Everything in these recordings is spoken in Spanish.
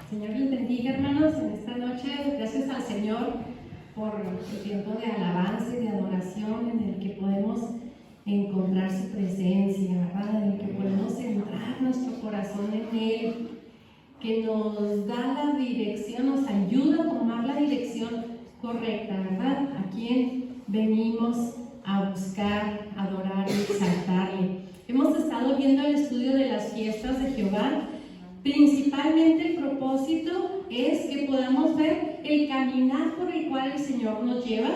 Señor les bendiga, hermanos, en esta noche. Gracias al Señor por el tiempo de alabanza y de adoración en el que podemos encontrar su presencia, ¿verdad? En el que podemos centrar nuestro corazón en Él, que nos da la dirección, nos ayuda a tomar la dirección correcta, ¿verdad? A quien venimos a buscar, adorar y exaltarle. Hemos estado viendo el estudio de las fiestas de Jehová. Principalmente el propósito es que podamos ver el caminar por el cual el Señor nos lleva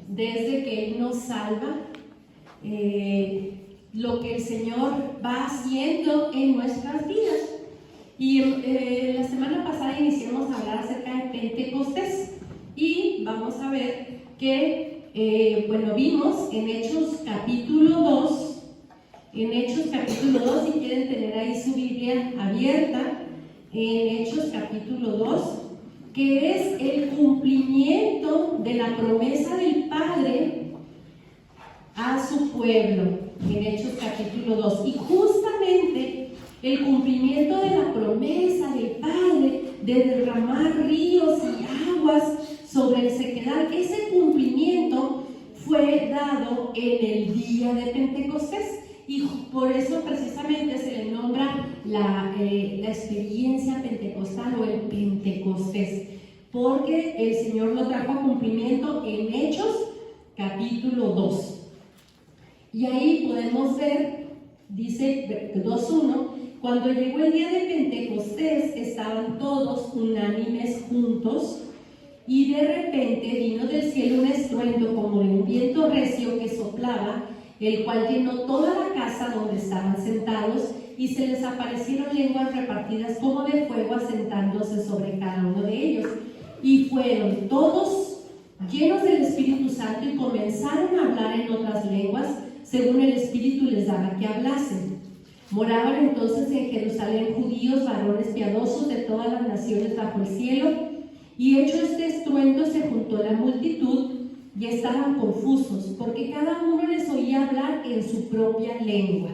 desde que Él nos salva, lo que el Señor va haciendo en nuestras vidas. Y la semana pasada iniciamos a hablar acerca de Pentecostés y vamos a ver que, vimos en Hechos capítulo 2. En Hechos capítulo 2, si quieren tener ahí su Biblia abierta, en Hechos capítulo 2, que es el cumplimiento de la promesa del Padre a su pueblo, en Hechos capítulo 2. Y justamente el cumplimiento de la promesa del Padre de derramar ríos y aguas sobre el sequedal, ese cumplimiento fue dado en el día de Pentecostés. Y por eso precisamente se le nombra la experiencia pentecostal o el Pentecostés, porque el Señor lo trajo a cumplimiento en Hechos capítulo 2. Y ahí podemos ver, dice 2:1, cuando llegó el día de Pentecostés estaban todos unánimes juntos y de repente vino del cielo un estruendo como de un viento recio que soplaba, el cual llenó toda la casa donde estaban sentados, y se les aparecieron lenguas repartidas como de fuego asentándose sobre cada uno de ellos. Y fueron todos llenos del Espíritu Santo y comenzaron a hablar en otras lenguas, según el Espíritu les daba que hablasen. Moraban entonces en Jerusalén judíos, varones piadosos de todas las naciones bajo el cielo, y hecho este estruendo se juntó la multitud, y estaban confusos, porque cada uno les oía hablar en su propia lengua.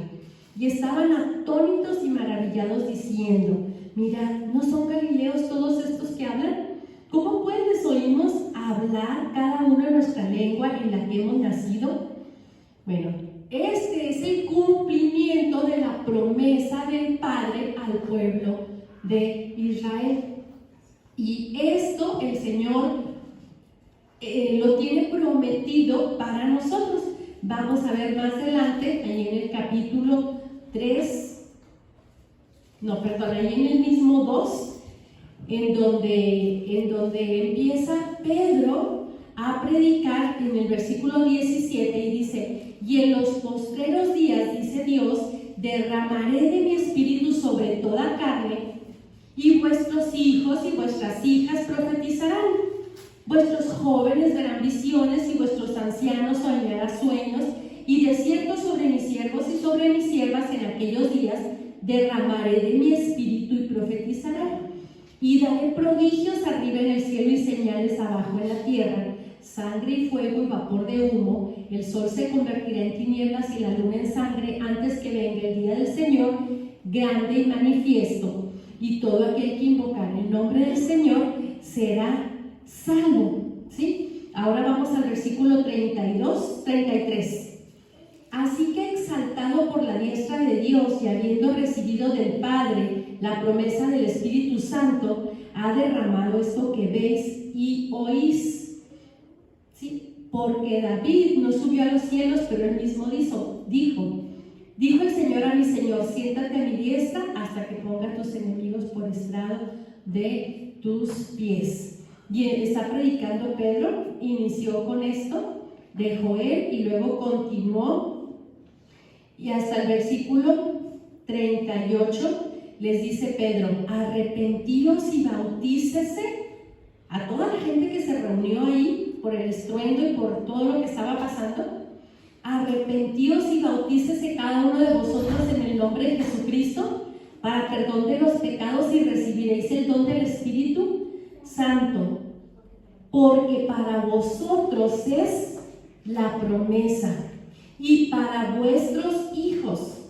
Y estaban atónitos y maravillados, diciendo: mirad, ¿no son galileos todos estos que hablan? ¿Cómo pues les oímos hablar cada uno en nuestra lengua en la que hemos nacido? Bueno, este es el cumplimiento de la promesa del Padre al pueblo de Israel. Y esto el Señor lo tiene prometido para nosotros. Vamos a ver más adelante, ahí en el capítulo 3, ahí en el mismo 2, en donde empieza Pedro a predicar en el versículo 17 y dice: y en los postreros días, dice Dios, derramaré de mi espíritu sobre toda carne, y vuestros hijos y vuestras hijas profetizarán. Vuestros jóvenes verán visiones y vuestros ancianos soñarán sueños, y de cierto sobre mis siervos y sobre mis siervas en aquellos días derramaré de mi espíritu y profetizarán. Y daré prodigios arriba en el cielo y señales abajo en la tierra, sangre y fuego y vapor de humo. El sol se convertirá en tinieblas y la luna en sangre antes que venga el día del Señor grande y manifiesto. Y todo aquel que invocar el nombre del Señor será salvo. ¿Sí? Ahora vamos al versículo 33. Así que, exaltado por la diestra de Dios y habiendo recibido del Padre la promesa del Espíritu Santo, ha derramado esto que veis y oís. ¿Sí? Porque David no subió a los cielos, pero él mismo dijo el Señor a mi Señor: siéntate a mi diestra hasta que ponga a tus enemigos por estrado de tus pies. Y está predicando Pedro, inició con esto de Joel y luego continuó, y hasta el versículo 38 les dice Pedro: arrepentíos y bautícese. A toda la gente que se reunió ahí por el estruendo y por todo lo que estaba pasando: arrepentíos y bautícese cada uno de vosotros en el nombre de Jesucristo para perdón de los pecados, y recibiréis el don del Espíritu Santo, porque para vosotros es la promesa, y para vuestros hijos,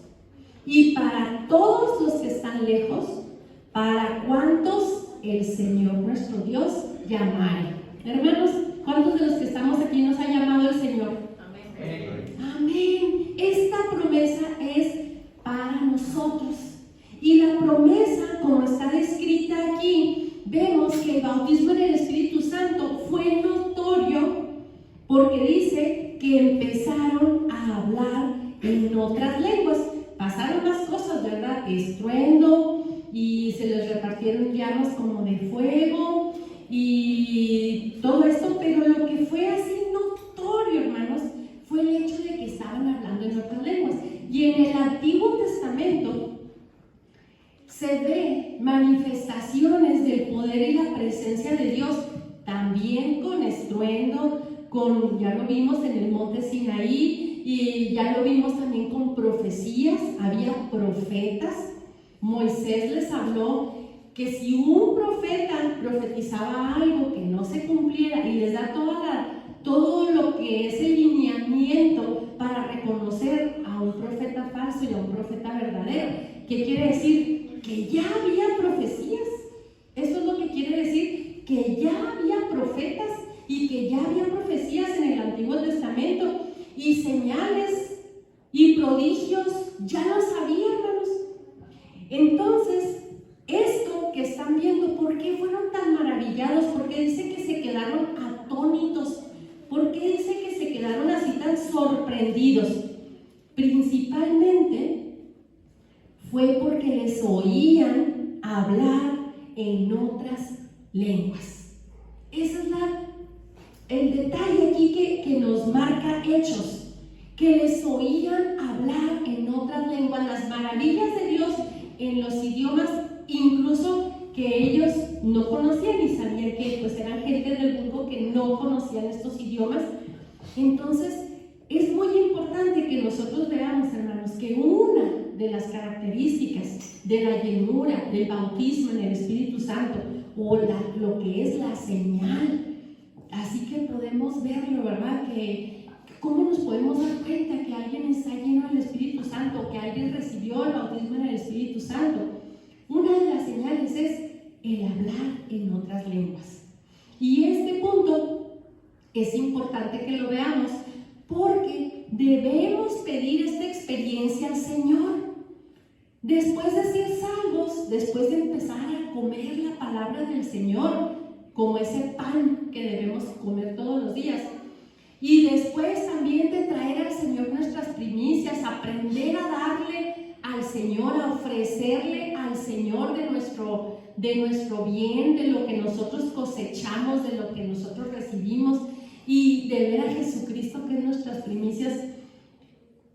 y para todos los que están lejos, para cuantos el Señor nuestro Dios llamare. Hermanos, ¿cuántos de los que estamos aquí nos ha llamado el Señor? Amén. Amén. Esta promesa es para nosotros. Y la promesa, como está descrita aquí, vemos que el bautismo en el Espíritu Santo fue notorio porque dice que empezaron a hablar en otras lenguas. Pasaron más cosas, ¿verdad? Estruendo, y se les repartieron llamas como de fuego y todo esto, pero lo que fue así notorio, hermanos, fue el hecho de que estaban hablando en otras lenguas. Y en el Antiguo Testamento se ve manifestaciones del poder y la presencia de Dios, también con estruendo, ya lo vimos en el monte Sinaí, y ya lo vimos también con profecías. Había profetas. Moisés les habló que si un profeta profetizaba algo que no se cumpliera, y les da todo lo que es el lineamiento para reconocer a un profeta falso y a un profeta verdadero. ¿Qué quiere decir? Que ya había profecías. Eso es lo que quiere decir, que ya había profetas y que ya había profecías en el Antiguo Testamento, y señales y prodigios ya los había, hermanos. Entonces, esto que están viendo, ¿por qué fueron tan maravillados? ¿Por qué dice que se quedaron atónitos? ¿Por qué dice que se quedaron así tan sorprendidos? Principalmente fue porque les oían hablar en otras lenguas. Ese es el detalle aquí que nos marca Hechos, que les oían hablar en otras lenguas, las maravillas de Dios en los idiomas incluso que ellos no conocían, y sabían que pues eran gente del mundo que no conocían estos idiomas. Entonces es muy importante que nosotros veamos, hermanos, que una de las características de la llenura del bautismo en el Espíritu Santo, o lo que es la señal, así que podemos verlo, ¿verdad? Que ¿cómo nos podemos dar cuenta que alguien está lleno del Espíritu Santo, que alguien recibió el bautismo en el Espíritu Santo? Una de las señales es el hablar en otras lenguas. Y este punto es importante que lo veamos, porque debemos pedir esta experiencia al Señor. Después de ser salvos, después de empezar a comer la palabra del Señor, como ese pan que debemos comer todos los días, y después también de traer al Señor nuestras primicias, aprender a darle al Señor, a ofrecerle al Señor de nuestro bien, de lo que nosotros cosechamos, de lo que nosotros recibimos, y de ver a Jesucristo, que es nuestras primicias.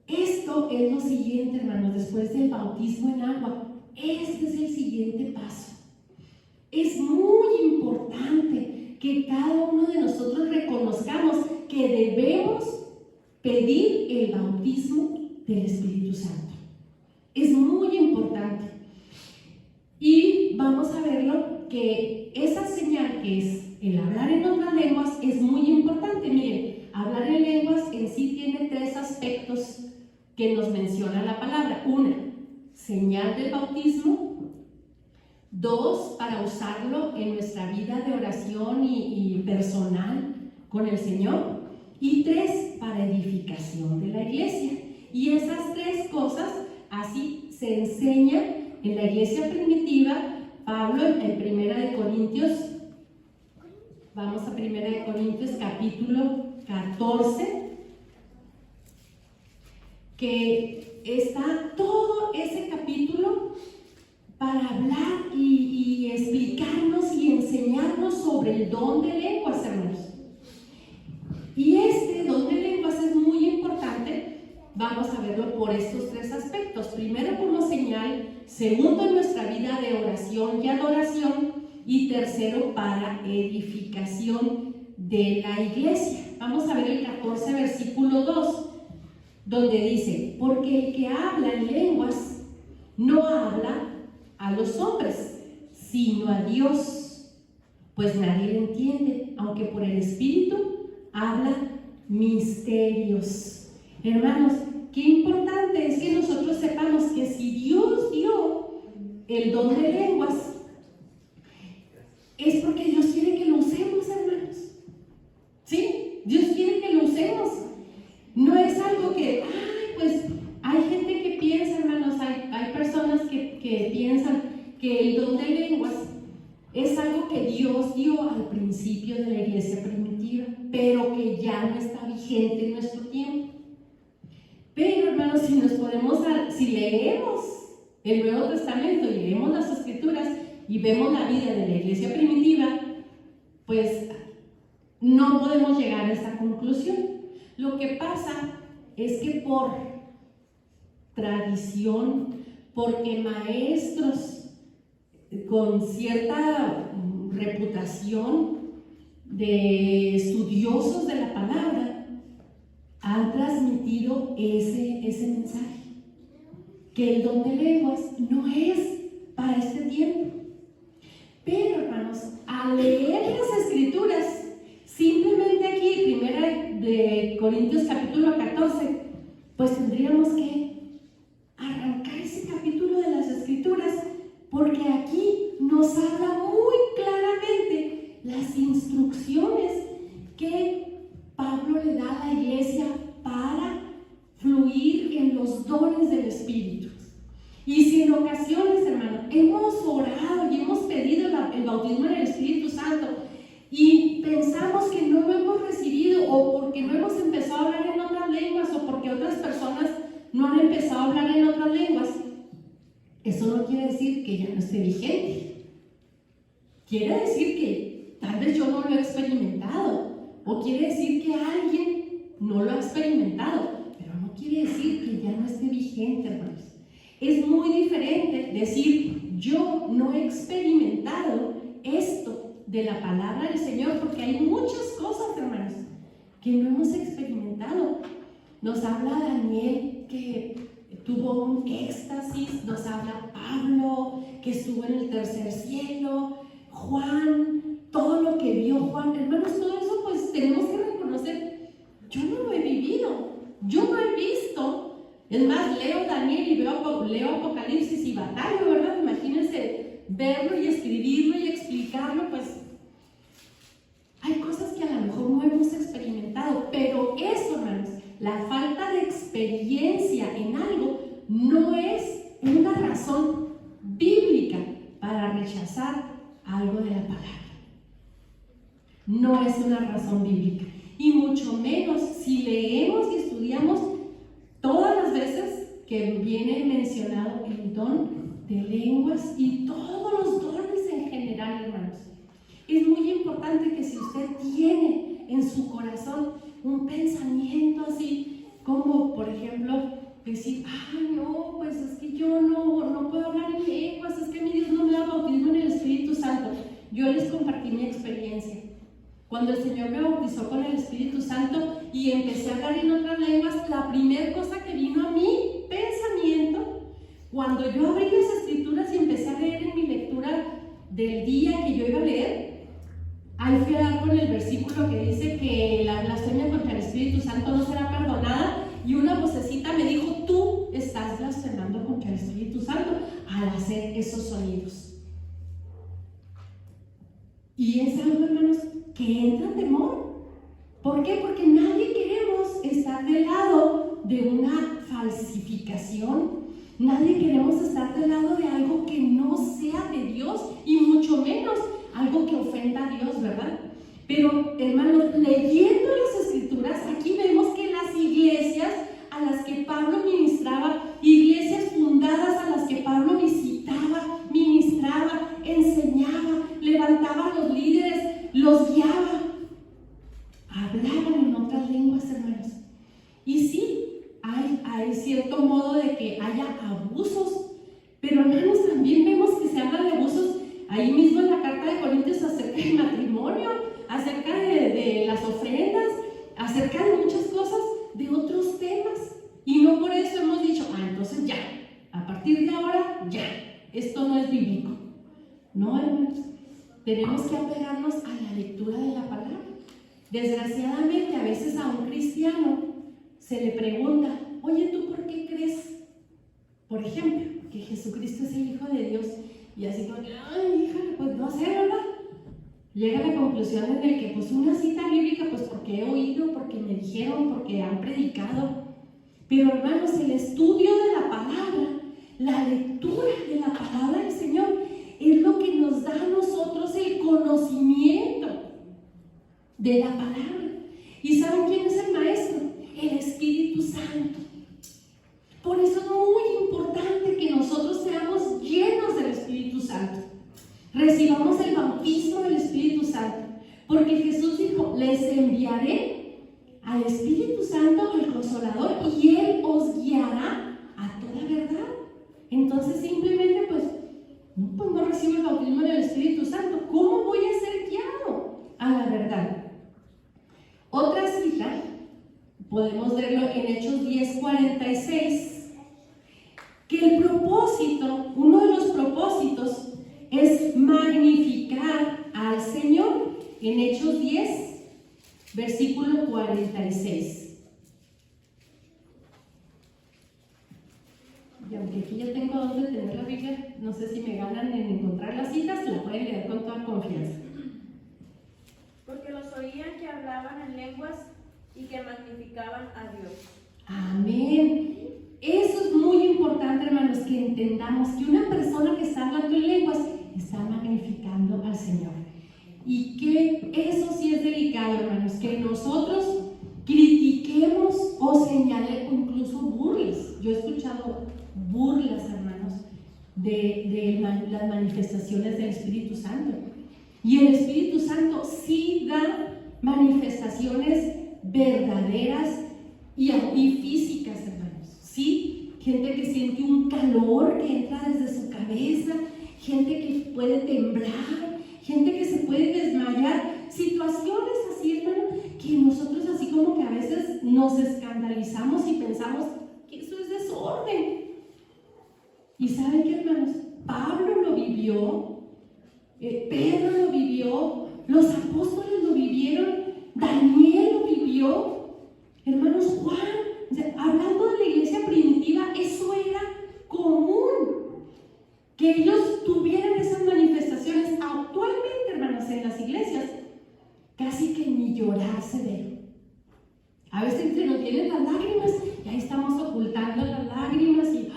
Esto es lo siguiente, hermanos, después del bautismo en agua. Este es el siguiente paso. Es muy importante que cada uno de nosotros reconozcamos que debemos pedir el bautismo del Espíritu Santo. Es muy importante. Y vamos a verlo, que esa señal que es el hablar en otras lenguas es muy importante. Miren, hablar en lenguas en sí tiene tres aspectos que nos menciona la palabra. Una, señal del bautismo. Dos, para usarlo en nuestra vida de oración y personal con el Señor. Y tres, para edificación de la iglesia. Y esas tres cosas así se enseñan en la iglesia primitiva. Pablo en Primera de Corintios, vamos a Primera de Corintios capítulo 14, que está todo ese capítulo para hablar y explicarnos y enseñarnos sobre el don de lenguas, hermanos. Y este don de lenguas es muy importante. Vamos a verlo por estos tres aspectos. Primero, como señal. Segundo, en nuestra vida de oración y adoración. Y tercero, para edificación de la iglesia. Vamos a ver el 14, versículo 2, donde dice: porque el que habla en lenguas no habla a los hombres, sino a Dios, pues nadie le entiende, aunque por el Espíritu habla misterios. Hermanos, qué importante es que nosotros sepamos que si Dios dio el don de lenguas, que piensan que el don de lenguas es algo que Dios dio al principio de la iglesia primitiva, pero que ya no está vigente en nuestro tiempo. Pero hermanos, si leemos el Nuevo Testamento y leemos las Escrituras y vemos la vida de la iglesia primitiva, pues no podemos llegar a esa conclusión. Lo que pasa es que por tradición, porque maestros con cierta reputación de estudiosos de la palabra han transmitido ese mensaje, que el don de lenguas no es para este tiempo. Pero hermanos, al leer las Escrituras, simplemente aquí, primera de Corintios capítulo 14, pues tendríamos que arrancar ese capítulo de las Escrituras, porque aquí nos habla muy claramente las instrucciones que Pablo le da a la iglesia para fluir en los dones del Espíritu. Y si en ocasiones, hermano, hemos orado y hemos pedido el bautismo en el Espíritu Santo y pensamos que no lo hemos recibido, o porque no hemos empezado a hablar en otras lenguas, o porque otras personas no han empezado a hablar en otras lenguas, eso no quiere decir que ya no esté vigente. Quiere decir que tal vez yo no lo he experimentado, o quiere decir que alguien no lo ha experimentado, pero no quiere decir que ya no esté vigente, hermanos. Es muy diferente decir yo no he experimentado esto de la palabra del Señor, porque hay muchas cosas, hermanos, que no hemos experimentado. Nos habla Daniel que tuvo un éxtasis, nos habla Pablo que estuvo en el tercer cielo, Juan, todo lo que vio Juan. Hermanos, todo eso pues tenemos que reconocer, yo no lo he vivido, yo no he visto. Es más, leo Daniel y leo Apocalipsis y batallo, ¿verdad? Imagínense verlo y escribirlo y explicarlo, pues hay cosas que a lo mejor no hemos experimentado, pero eso, hermanos, la falta de experiencia en algo no es una razón bíblica para rechazar algo de la palabra. No es una razón bíblica. Y mucho menos si leemos y estudiamos todas las veces que viene mencionado el don de lenguas y todos los dones en general, hermanos. Es muy importante que si usted tiene en su corazón un pensamiento así, como por ejemplo decir, no, pues es que yo no puedo hablar en lenguas, es que mi Dios no me da bautismo en el Espíritu Santo. Yo les compartí mi experiencia. Cuando el Señor me bautizó con el Espíritu Santo y empecé a hablar en otras lenguas, la primera cosa que vino a mi pensamiento, cuando yo abrí las Escrituras y empecé a leer en mi lectura del día que yo iba a leer, ahí fui a dar con el versículo que dice que la blasfemia contra el Espíritu Santo no será perdonada, y una vocecita me dijo, tú estás blasfemando contra el Espíritu Santo al hacer esos sonidos. Y es algo, hermanos, que entra temor. ¿Por qué? Porque nadie queremos estar del lado de una falsificación. Nadie queremos estar del lado de algo que no sea de Dios, y mucho menos algo que ofenda a Dios, ¿verdad? Pero, hermanos, leyendo las Escrituras, aquí vemos que las iglesias a las que Pablo ministraba, iglesias fundadas a las que Pablo visitaba, ministraba, enseñaba, levantaba a los líderes, los guiaba, hablaban en otras lenguas, hermanos. Y sí, hay cierto modo de que haya abusos, pero hermanos, también vemos que se habla de abusos ahí mismo en la carta de Corintios acerca del matrimonio, acerca de las ofrendas, acerca de muchas cosas, de otros temas. Y no por eso hemos dicho, entonces ya, a partir de ahora, ya, esto no es bíblico. No, hermanos, tenemos que apegarnos a la lectura de la palabra. Desgraciadamente, a veces a un cristiano se le pregunta, oye, ¿tú por qué crees, por ejemplo, que Jesucristo es el Hijo de Dios? Y así como, híjole, pues no sé, ¿verdad? Llega a la conclusión en el que, pues una cita bíblica, pues porque he oído, porque me dijeron, porque han predicado. Pero hermanos, el estudio de la palabra, la lectura de la palabra, de la palabra. ¿Y saben quién es el maestro? El Espíritu Santo. Por eso es muy importante que nosotros seamos llenos del Espíritu Santo. Recibamos el bautismo del Espíritu Santo. Porque Jesús dijo, les enviaré al Espíritu Santo, el Consolador, y Él os guiará a toda verdad. Entonces simplemente pues no recibo el bautismo del Espíritu Santo. ¿Cómo voy a ser guiado a la verdad? Otra cita, podemos verlo en Hechos 10:46, que el propósito, uno de los propósitos es magnificar al Señor. En Hechos 10, versículo 46. Y aunque aquí ya tengo donde tener la Biblia, no sé si me ganan en encontrar las citas, la pueden leer con toda confianza. Porque los oían que hablaban en lenguas y que magnificaban a Dios. Amén. Eso es muy importante, hermanos, que entendamos que una persona que está hablando en lenguas está magnificando al Señor. Y que eso sí es delicado, hermanos, que nosotros critiquemos o señalemos, incluso burles. Yo he escuchado burlas, hermanos, de las manifestaciones del Espíritu Santo. Y el Espíritu Santo sí da manifestaciones verdaderas y físicas, hermanos. Sí, gente que siente un calor que entra desde su cabeza, gente que puede temblar, gente que se puede desmayar, situaciones así, hermano, que nosotros así como que a veces nos escandalizamos y pensamos que eso es desorden. ¿Y saben qué, hermanos? Pablo lo vivió, Pedro lo vivió, los apóstoles lo vivieron, Daniel lo vivió, hermanos, Juan, o sea, hablando de la iglesia primitiva, eso era común, que ellos tuvieran esas manifestaciones. Actualmente, hermanos, en las iglesias, casi que ni llorar se ve. A veces se nos vienen las lágrimas y ahí estamos ocultando las lágrimas y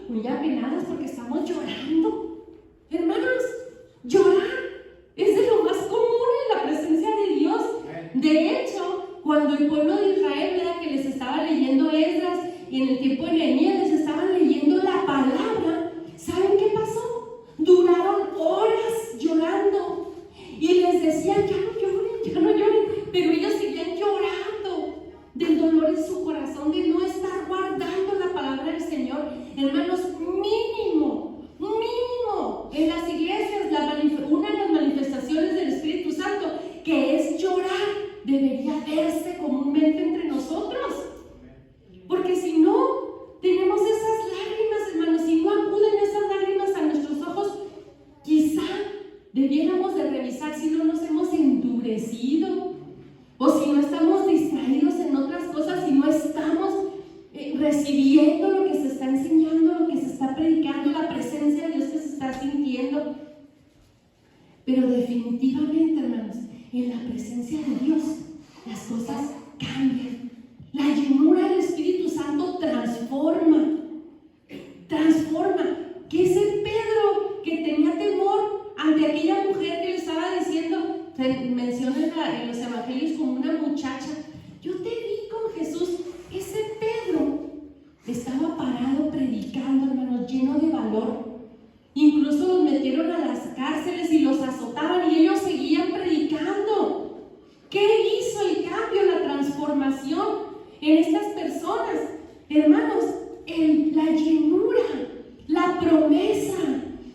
muy apenadas porque estamos llorando. Hermanos, llorar es de lo más común en la presencia de Dios. De hecho, cuando el pueblo de Israel, ¿verdad?, que les estaba leyendo Esdras y en el tiempo de Nehemías les estaban leyendo la palabra, ¿saben qué pasó? Duraron horas llorando y les decían, ya no lloren, pero ellos seguían llorando del dolor en su corazón de no estar guardando la palabra del Señor. Hermanos, mínimo en las iglesias, una de las manifestaciones del Espíritu Santo, que es llorar, debería verse comúnmente entre nosotros. Porque si no tenemos esas lágrimas, hermanos, si no acuden esas lágrimas a nuestros ojos, quizá debiéramos de revisar si no nos hemos endurecido o si no estamos distraídos en otras cosas, si no estamos recibiendo lo que se está enseñando, lo que se está predicando, la presencia de Dios que se está sintiendo. Pero definitivamente, hermanos, en la presencia de Dios las cosas cambian. La llenura del Espíritu Santo transforma. Que ese Pedro que tenía temor ante aquella mujer que le estaba diciendo, se menciona en los evangelios como una muchacha, yo te vi con Jesús. Ese Pedro estaba parado predicando, hermanos, lleno de valor. Incluso los metieron a las cárceles y los azotaban y ellos seguían predicando. ¿Qué hizo el cambio, la transformación en estas personas? Hermanos, la llenura, la promesa,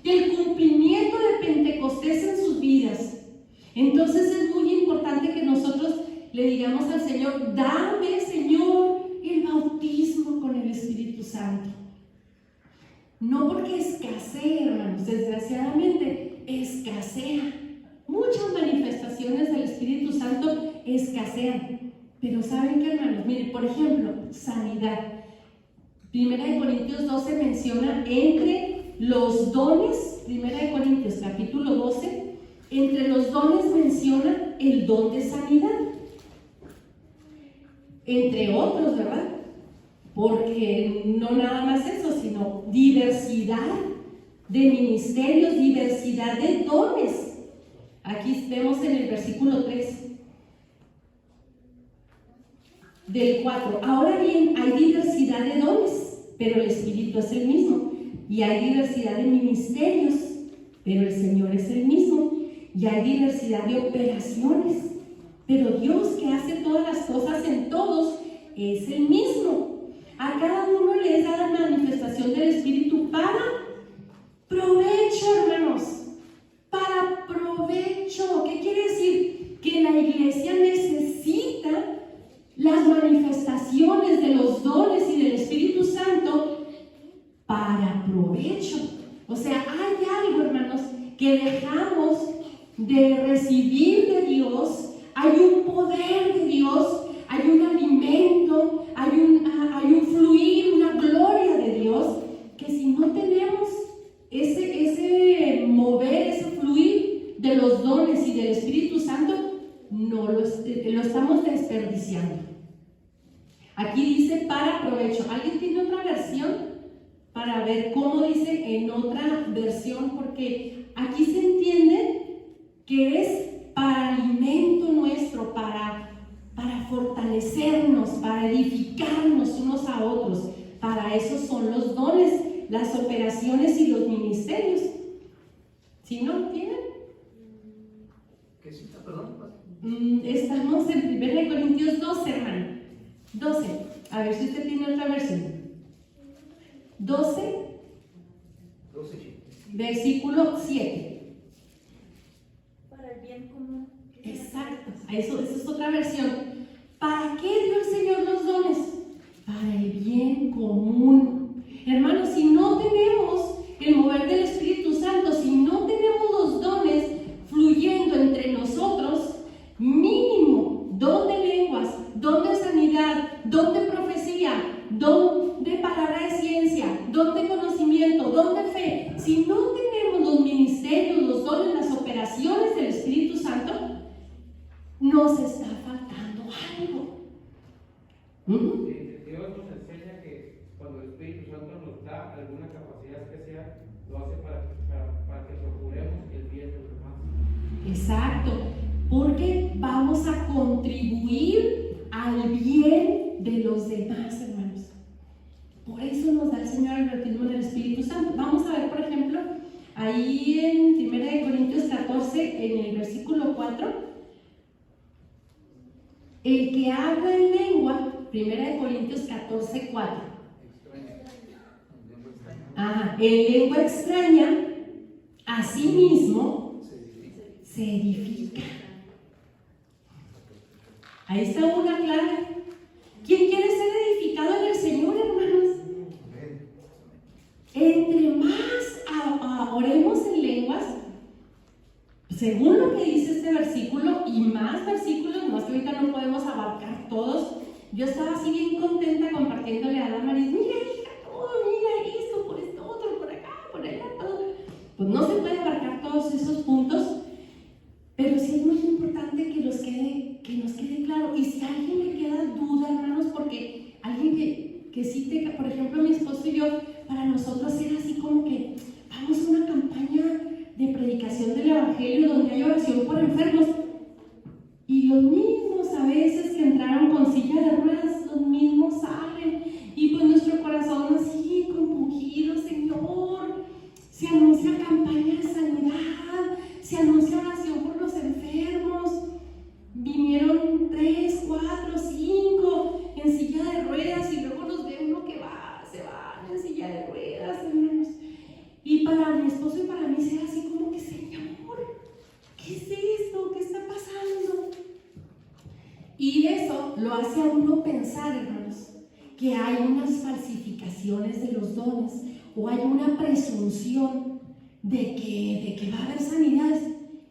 el cumplimiento de Pentecostés en sus vidas. Entonces es muy importante que nosotros le digamos al Señor, dame, Señor, el bautismo con el Espíritu Santo. No porque escasee, hermanos, desgraciadamente escasea. Muchas manifestaciones del Espíritu Santo escasean. Pero ¿saben qué, hermanos? Miren, por ejemplo, sanidad. 1 Corintios 12 menciona entre los dones, 1 Corintios capítulo 12, entre los dones menciona el don de sanidad. Entre otros, ¿verdad? Porque no nada más eso, sino diversidad de ministerios, diversidad de dones. Aquí vemos en el versículo 3, del 4. Ahora bien, hay diversidad de dones, pero el Espíritu es el mismo. Y hay diversidad de ministerios, pero el Señor es el mismo. Y hay diversidad de operaciones, pero Dios, que hace todas las cosas en todos, es el mismo. A cada uno le es dada la manifestación del Espíritu para provecho, hermanos. Para provecho. ¿Qué quiere decir? Que la iglesia necesita las manifestaciones de los dones y del Espíritu Santo para provecho. O sea, hay algo, hermanos, que dejamos de recibir de Dios. Hay un poder de Dios, hay un alimento, hay un fluir, una gloria de Dios, que si no tenemos ese mover, ese fluir de los dones y del Espíritu Santo, no lo estamos desperdiciando. Aquí dice para provecho. ¿Alguien tiene otra versión? Para ver cómo dice en otra versión, porque aquí se entiende que es para alimento nuestro, para fortalecernos, para edificarnos unos a otros. Para eso son los dones, las operaciones y los ministerios. ¿Sí no tienen? ¿Qué cita, perdón? Estamos en 1 Corintios 12, hermano. 12. A ver si usted tiene otra versión. 12, versículo 7. Para el bien común. Exacto, eso es otra versión. ¿Para qué dio el Señor los dones? Para el bien común. Hermanos, si no tenemos el mover del Espíritu Santo, si no tenemos los dones fluyendo entre nosotros, mínimo don de lenguas, don de sanidad, don de profecía, don de palabra de ciencia, don de conocimiento, don de fe, si no tenemos los ministerios, los dones, las operaciones del Espíritu Santo, nos está faltando algo. Dios nos enseña que cuando el Espíritu Santo nos da alguna capacidad especial, lo hace para que procuremos el bien de los demás. Exacto, porque vamos a contribuir al bien de los demás, hermanos. Por eso nos da el Señor el bautismo del Espíritu Santo. Vamos a ver, por ejemplo, ahí en 1 Corintios 14, en el versículo 4, el que habla en lengua, 1 Corintios 14, 4. En lengua extraña, a sí mismo se edifica. Ahí está una clave. ¿Quién quiere ser edificado en el Señor, hermanos? Entre más oremos en lenguas, según lo que dice este versículo, y más versículos, más que ahorita no podemos abarcar todos. Yo estaba así bien contenta compartiéndole a Damaris, mira hija, todo, mira esto, por esto, otro, por acá, por allá, todo. Pues no se puede abarcar todos esos puntos, pero sí es muy importante que nos quede claro. Y si a alguien le queda duda, hermanos, porque alguien que sí por ejemplo, mi esposo y yo, para nosotros era así como que vamos a una campaña de predicación del Evangelio donde hay oración por enfermos, y los mismos a veces que entraron con silla de ruedas, los mismos salen, y pues nuestro corazón así compungido, Señor, se anuncia campaña de sanidad, se anuncia oración por los enfermos. Vinieron 3, 4, 5 en silla de ruedas, y luego nos ve uno que se va en silla de ruedas, hermanos. Y para mi esposo y para mí era así como que, Señor, ¿qué es esto? ¿Qué está pasando? Y eso lo hace a uno pensar, hermanos, que hay unas falsificaciones de los dones, o hay una presunción de que va a haber sanidades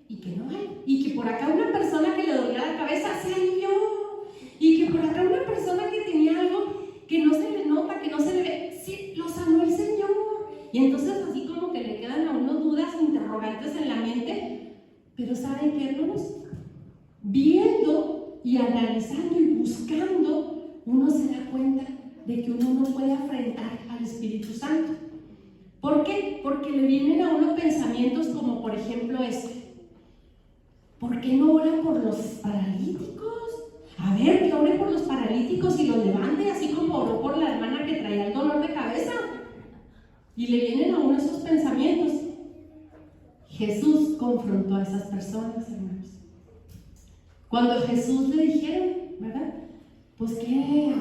y que no hay. Y que por acá una persona que le dolía la cabeza se alivió, y que por acá una persona que tenía algo que no se le nota, que no se le ve, sí, lo sanó el Señor. Y entonces así como que le quedan a uno dudas, interrogantes en la mente. Pero ¿saben qué, hermanos? Viendo y analizando y buscando, uno se da cuenta de que uno no puede afrentar al Espíritu Santo. ¿Por qué? Porque le vienen a uno pensamientos como, por ejemplo, este: ¿por qué no oran por los paralíticos? A ver, que ore por los paralíticos y los levante, así como oró por la hermana que traía el dolor de cabeza. Y le vienen a uno esos pensamientos. Jesús confrontó a esas personas, hermanos. Cuando Jesús le dijeron, ¿verdad? Pues que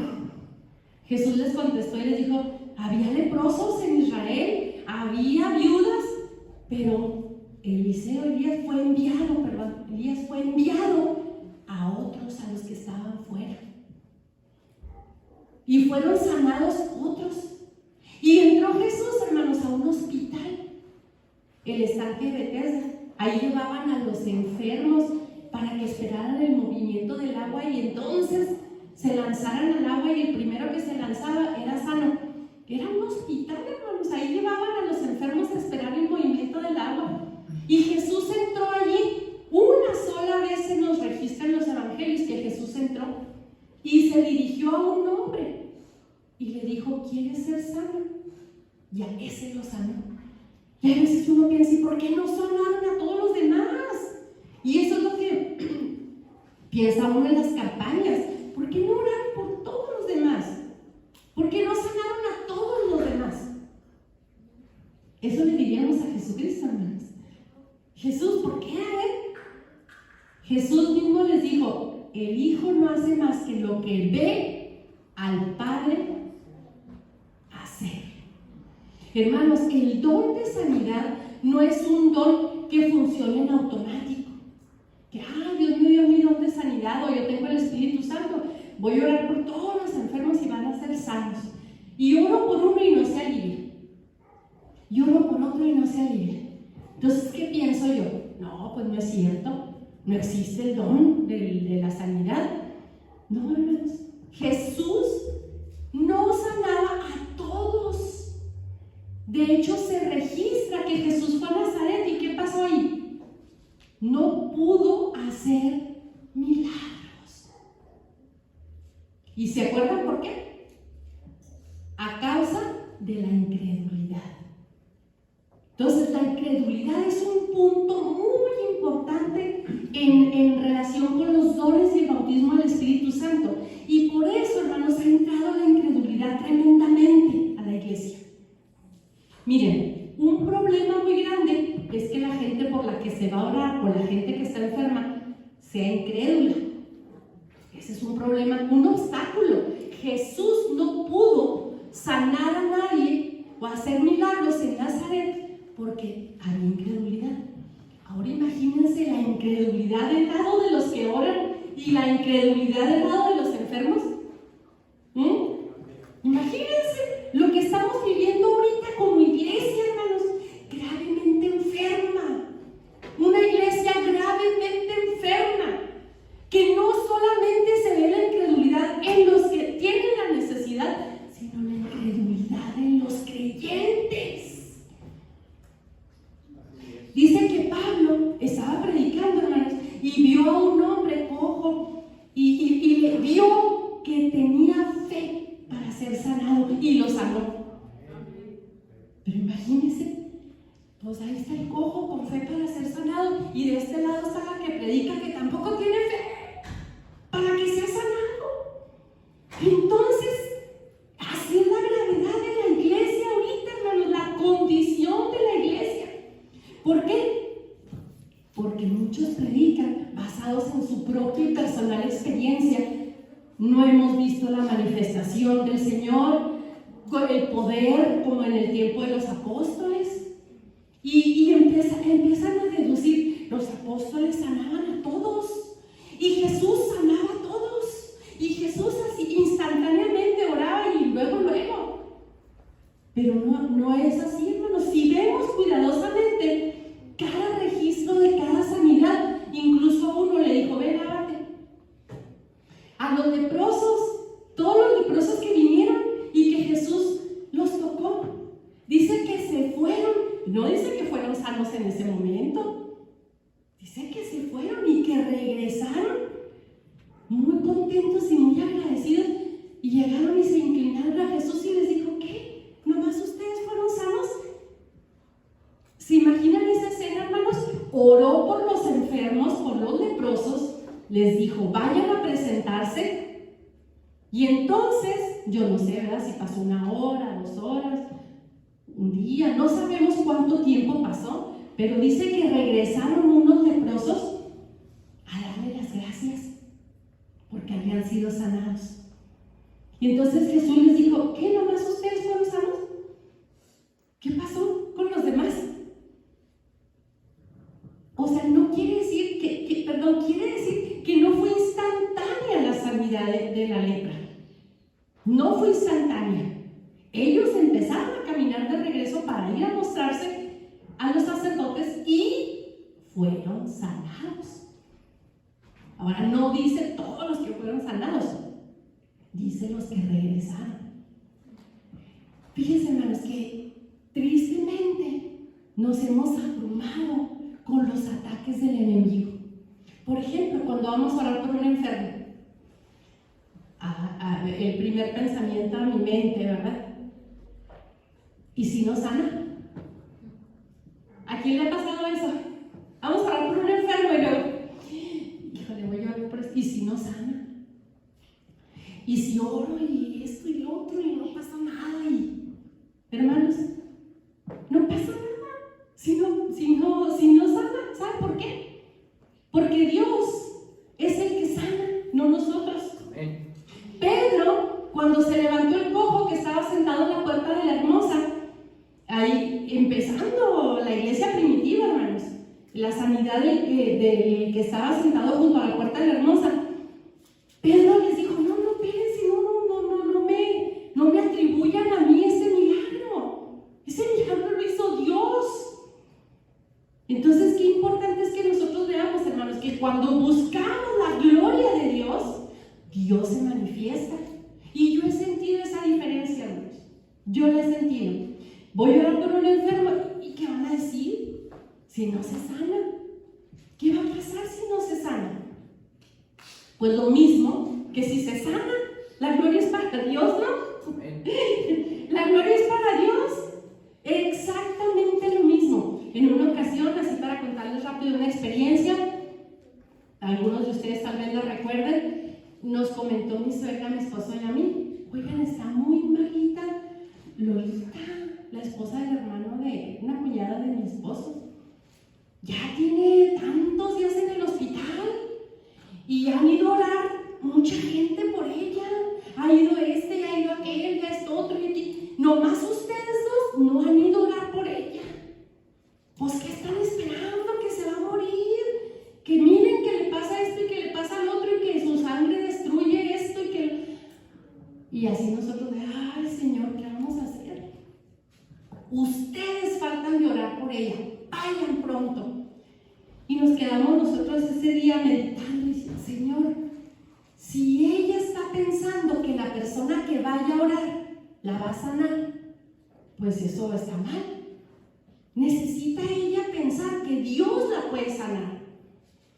Jesús les contestó y les dijo, había leprosos en Israel, había viudas, pero Elías fue enviado a otros, a los que estaban fuera. Y fueron sanados otros. Y entró Jesús, hermanos, a un hospital, el estanque de Bethesda. Ahí llevaban a los enfermos para que esperaran el movimiento del agua y entonces se lanzaran al agua, y el primero que se lanzaba era sano. Era un hospital, hermanos. Ahí llevaban a los enfermos a esperar el movimiento del agua. Y Jesús entró allí. Una sola vez se nos registran los evangelios que Jesús entró y se dirigió a un hombre y le dijo, ¿quieres ser sano? Y a ese lo sanó. Y a veces uno piensa, ¿y por qué no sanaron a todos los demás? Y eso es lo que piensa uno en las campañas. ¿Por qué no oraron por todos los demás? ¿Por qué no sanaron a todos los demás? Eso le diríamos a Jesucristo, hermanos. Jesús, ¿por qué? Jesús mismo les dijo, el Hijo no hace más que lo que ve al Padre hacer. Hermanos, el don de sanidad no es un don que funcione en automático. Que, Dios me dio mi don de sanidad, o yo tengo el Espíritu Santo, voy a orar por todos los enfermos y van a ser sanos. Y oro por uno y no se alivia. Y oro por otro y no se alivia. Entonces, ¿qué pienso yo? No, pues no es cierto. No existe el don de la sanidad. No, hermanos. Jesús no sanaba a todos. De hecho, se registra que Jesús fue a Nazaret. ¿Y qué pasó ahí? No pudo hacer milagros. ¿Y se acuerdan por qué? A causa de la incredulidad. Entonces, la incredulidad es un punto muy importante en relación con los dones y el bautismo del Espíritu Santo. Y por eso, hermanos, ha entrado la incredulidad tremendamente a la iglesia. Miren, un problema muy grande es que la gente por la que se va a orar, por la gente que está enferma, sea incrédula. Ese es un problema, un obstáculo. Jesús no pudo sanar a nadie o hacer milagros en Nazaret porque había incredulidad. Ahora imagínense la incredulidad del lado de los que oran y la incredulidad del lado de los enfermos. Imagínense lo que estamos viviendo ahorita como iglesia, hermanos, gravemente enferma. Una iglesia gravemente enferma, que no solamente se ve la incredulidad en los que tienen la necesidad, sino la incredulidad en los creyentes. Dice que Pablo estaba predicando, hermanos, y vio a un hombre cojo y le vio que tenía fe para ser sanado y lo sanó. Pero imagínense, pues ahí está el cojo con fe para ser sanado y de este lado está la que predica que tampoco tiene fe para que sea sanado. Entonces, así es la gravedad de la iglesia ahorita, hermanos, la condición de la iglesia. ¿Por qué? Porque muchos predican basados en su propia y personal experiencia. No hemos visto la manifestación del Señor con el poder como en el tiempo de los apóstoles. Y empiezan a deducir, los apóstoles sanaban a todos. Y Jesús sanaba a todos. Y Jesús así instantáneamente oraba y luego. Pero no es así, hermanos. Si vemos cuidadosamente cada registro de cada sanidad, incluso a uno le dijo, ven, lávate. A los leprosos, todos los leprosos que vinieron y que Jesús los tocó, dice que se fueron, no dice que fueron sanos en ese momento, dice que se fueron y que regresaron muy contentos y muy agradecidos y llegaron y se inclinaron a Jesús y les dijo, ¿qué? ¿Nomás ustedes fueron sanos? ¿Se imaginan esa escena, hermanos? Oró por los enfermos, por los leprosos, les dijo, vayan a presentarse. Y entonces, yo no sé, ¿verdad? Si pasó 1 hora, 2 horas, un día, no sabemos cuánto tiempo pasó, pero dice que regresaron unos leprosos a darle las gracias porque habían sido sanados. Y entonces Jesús les dijo, ¿qué? ¿Nomás ustedes fueron sanos? ¿Qué pasó con los demás? O sea, no quiere decir quiere decir que no fue instantánea la sanidad de la lepra. No fue instantánea. Ellos empezaron a caminar de regreso para ir a mostrarse a los sacerdotes y fueron sanados. Ahora no dice todos los que fueron sanados, dice los que regresaron. Fíjense, hermanos, que tristemente nos hemos abrumado con los ataques del enemigo. Por ejemplo, cuando vamos a orar por un enfermo, el primer pensamiento a mi mente, ¿verdad? ¿Y si no sana? ¿A quién le ha pasado eso? Vamos a orar por un enfermo y luego, híjole, voy a orar por eso. ¿Y si no sana? ¿Y si oro y esto y lo otro y no pasa nada? Hermanos, no pasa nada si no sana. ¿Saben por qué? Porque Dios es el que sana, no nosotros. Amén. Pedro, cuando se levantó el cojo que estaba sentado en la puerta de la Hermosa, ahí empezando la iglesia primitiva, hermanos, la sanidad del que estaba sentado junto a la puerta de la Hermosa, Pedro les dijo, no, espérense, no me atribuyan a mí ese milagro lo hizo Dios. Entonces, qué importante es que nosotros veamos, hermanos, que cuando buscamos la gloria de Dios, Dios se manifiesta. Y yo he sentido esa diferencia, hermanos. Yo la he sentido. Voy a orar por un enfermo, ¿y qué van a decir si no se sana? ¿Qué va a pasar si no se sana? Pues lo mismo que si se sana, la gloria es para Dios, ¿no? Amén. La gloria es para Dios. Exactamente lo mismo. En una ocasión, así para contarles rápido una experiencia, algunos de ustedes tal vez lo recuerden, nos comentó mi suegra, mi esposo y a mí, oigan, está muy malita Lolita, la esposa del hermano de una cuñada de mi esposo. Ya tiene tantos días en el hospital y han ido a orar mucha gente por ella. Ha ido este, ya ha ido aquel, ya esto otro y aquí. Nomás ustedes dos no han ido a orar por ella. Pues, ¿qué están esperando? Que se va a morir. Que miren que le pasa esto y que le pasa al otro y que su sangre destruye esto y que... Y así nosotros de, ay Señor, ¿qué vamos a hacer? Ustedes faltan de orar por ella. Vayan pronto. Y nos quedamos nosotros ese día meditando y diciendo, Señor, si ella está pensando que la persona que vaya a orar la va a sanar, pues eso está mal. Necesita ella pensar que Dios la puede sanar.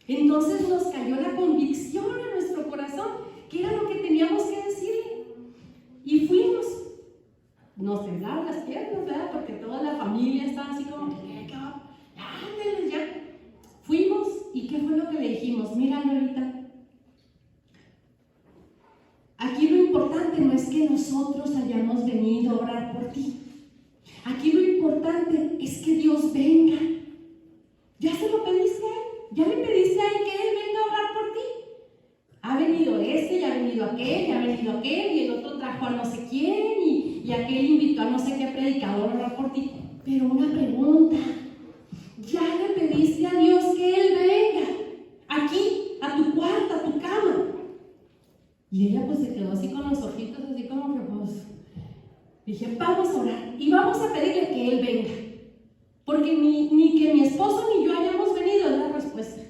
Entonces nos cayó la convicción en nuestro corazón que era lo que teníamos que decirle. Y fuimos. Nos temblaron las piernas, ¿verdad? Porque toda la familia estaba así como, ándeles ya. Fuimos, ¿y qué fue lo que le dijimos? Mira, Lolita, aquí lo importante no es que nosotros hayamos venido a orar por ti. Aquí lo importante es que Dios venga. ¿Ya se lo pediste a Él? ¿Ya le pediste a Él que Él venga a orar por ti? Ha venido este, ya ha venido aquel, ya ha venido aquel, y el otro trajo a no sé quién, y aquel invitó a no sé qué predicador a orar por ti. Pero una pregunta, ¿ya le pediste a Dios que Él venga aquí, a tu cuarto, a tu cama? Y ella pues se quedó así con los ojitos, así como que pues... Dije, vamos a orar y vamos a pedirle que Él venga. Porque ni que mi esposo ni yo hayamos venido es la respuesta.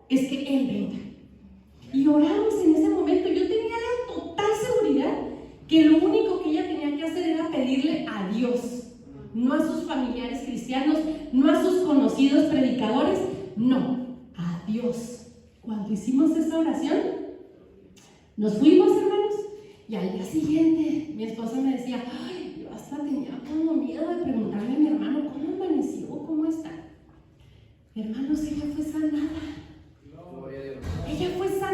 Es que Él venga. Y oramos en ese momento. Yo tenía la total seguridad que lo único que ella tenía que hacer era pedirle a Dios. No a sus familiares cristianos, no a sus conocidos predicadores, no, a Dios. Cuando hicimos esa oración, nos fuimos, hermanos, y al día siguiente mi esposo me decía, ay, yo hasta tenía como miedo de preguntarle a mi hermano, ¿cómo amaneció? ¿Cómo está? Hermanos, ella fue sanada. Gloria a Dios. Ella fue sanada.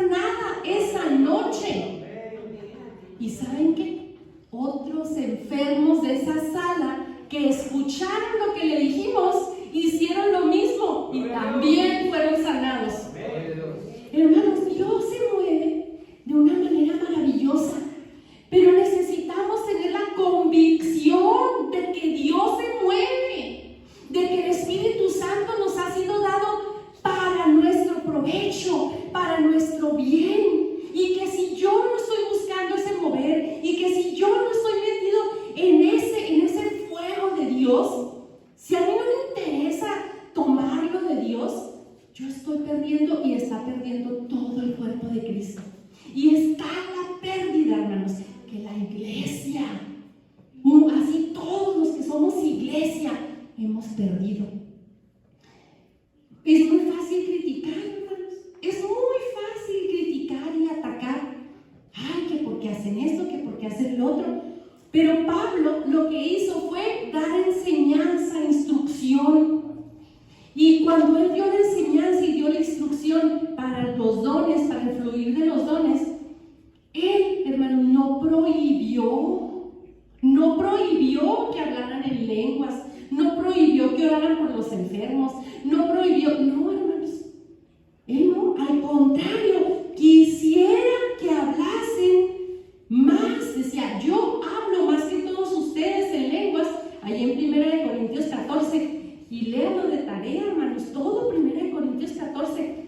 perdiendo y está perdiendo todo el cuerpo de Cristo. Y está la pérdida, hermanos, que la iglesia, así todos los que somos iglesia, hemos perdido. Es muy fácil criticar, hermanos. Es muy fácil criticar y atacar. Ay, que porque hacen esto, que porque hacen lo otro. Pero Pablo lo que hizo fue dar enseñanza, instrucción. Y cuando él dio la enseñanza y dio la instrucción para los dones, para el fluir de los dones, él, hermano, no prohibió que hablaran en lenguas, no prohibió que oraran por los enfermos, no, hermanos, él no, al contrario, quisiera que hablasen más. Decía, yo hablo más que todos ustedes en lenguas, ahí en 1 Corintios 14, y léanlo de tarea, hermanos, todo 1 Corintios 14.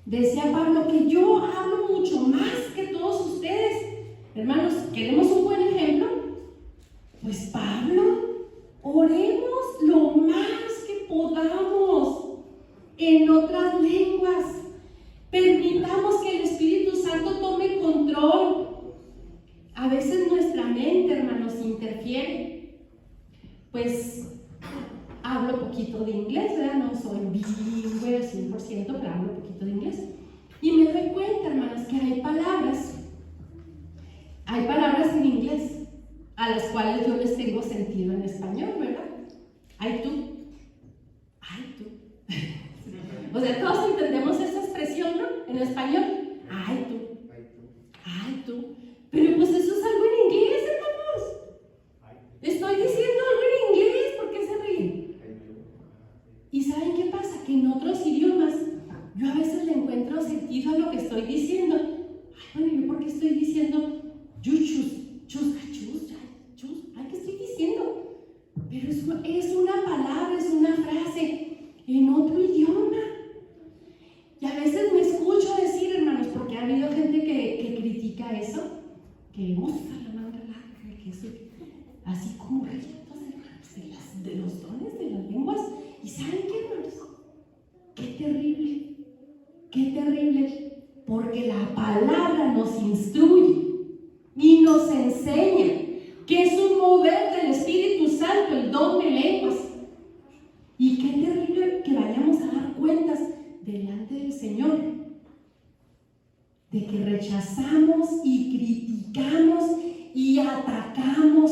Decía Pablo que yo hablo mucho más que todos ustedes. Hermanos, ¿queremos un buen ejemplo? Pues Pablo, oremos lo más que podamos en otras lenguas. Permitamos que el Espíritu Santo tome control. A veces nuestra mente, hermanos, interfiere. Pues hablo poquito de inglés, ¿verdad? No soy bilingüe al 100%, pero hablo poquito de inglés. Y me doy cuenta, hermanos, que hay palabras en inglés a las cuales yo les tengo sentido en español, ¿verdad? Ay tú. O sea, todos entendemos esa expresión, ¿no? En español. Ay tú. Pero pues eso es algo en inglés, hermanos. Estoy diciendo algo en inglés, ¿por qué se ríen? ¿Y saben qué pasa? Que en otros idiomas yo a veces le encuentro sentido a lo que estoy diciendo. Ay, bueno, ¿yo por qué estoy diciendo yuchus? ¿Qué estoy diciendo? Pero es una palabra, es una frase en otro idioma. Y a veces me escucho decir, hermanos, porque ha habido gente que critica eso, que usa la manga larga, que eso, así como ritos, hermanos, de los dones de las lenguas. ¿Y saben qué, hermanos? Qué terrible, porque la palabra nos instruye y nos enseña que es un mover del Espíritu Santo, el don de lenguas. Y qué terrible que vayamos a dar cuentas delante del Señor de que rechazamos y criticamos y atacamos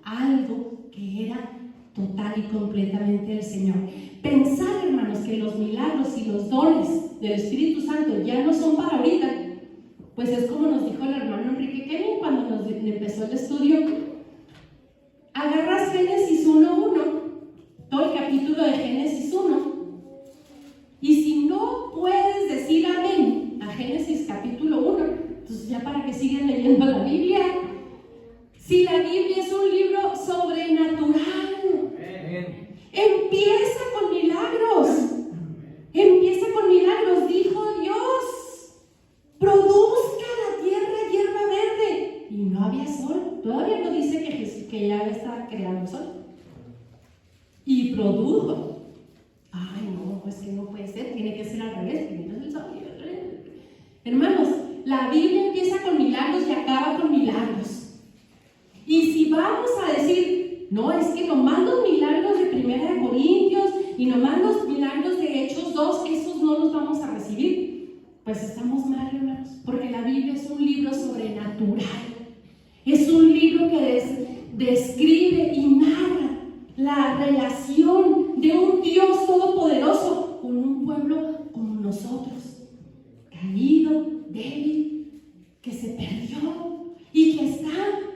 algo que era total y completamente del Señor. Pensar, hermanos, que los milagros y los dones del Espíritu Santo ya no son para ahorita, pues es como nos dijo el hermano Enrique Kevin cuando nos empezó el estudio. Agarras Génesis 1:1, todo el capítulo de Génesis 1, y si no puedes decir amén a Génesis capítulo 1, entonces ya para que sigan leyendo la Biblia. Si la Biblia es un libro sobrenatural, empieza con milagros. Dijo Dios, produzca la tierra hierba verde, y no había sol. Todavía no dice que ya estaba creando el sol, y produjo. Ay, no, pues que no puede ser, tiene que ser al revés, primero el sol. Hermanos, la Biblia empieza con milagros y acaba con milagros. Y si vamos a decir, no, es que nomás los milagros de 1 Corintios y nomás los milagros de Hechos 2, esos no los vamos a recibir, pues estamos mal, hermanos, porque la Biblia es un libro sobrenatural. Es un libro que describe y narra la relación de un Dios todopoderoso con un pueblo como nosotros, caído, débil, que se perdió y que está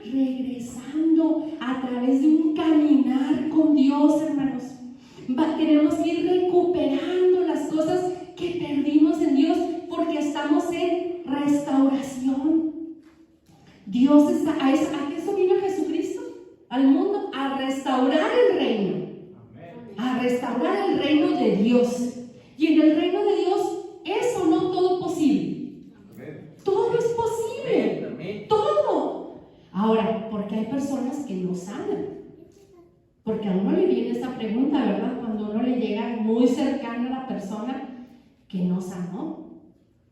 regresando a través de un caminar con Dios, hermanos. Queremos ir recuperando las cosas que perdimos en Dios porque estamos en restauración. Dios está, ¿a eso vino Jesucristo al mundo? A restaurar el reino. A restaurar el reino de Dios. Y en el reino de Dios es o no todo posible. Todo es posible. Todo. Ahora, porque hay personas que no saben. Porque a uno le viene esta pregunta, ¿verdad? Cuando uno le llega muy cercano a la persona que no sanó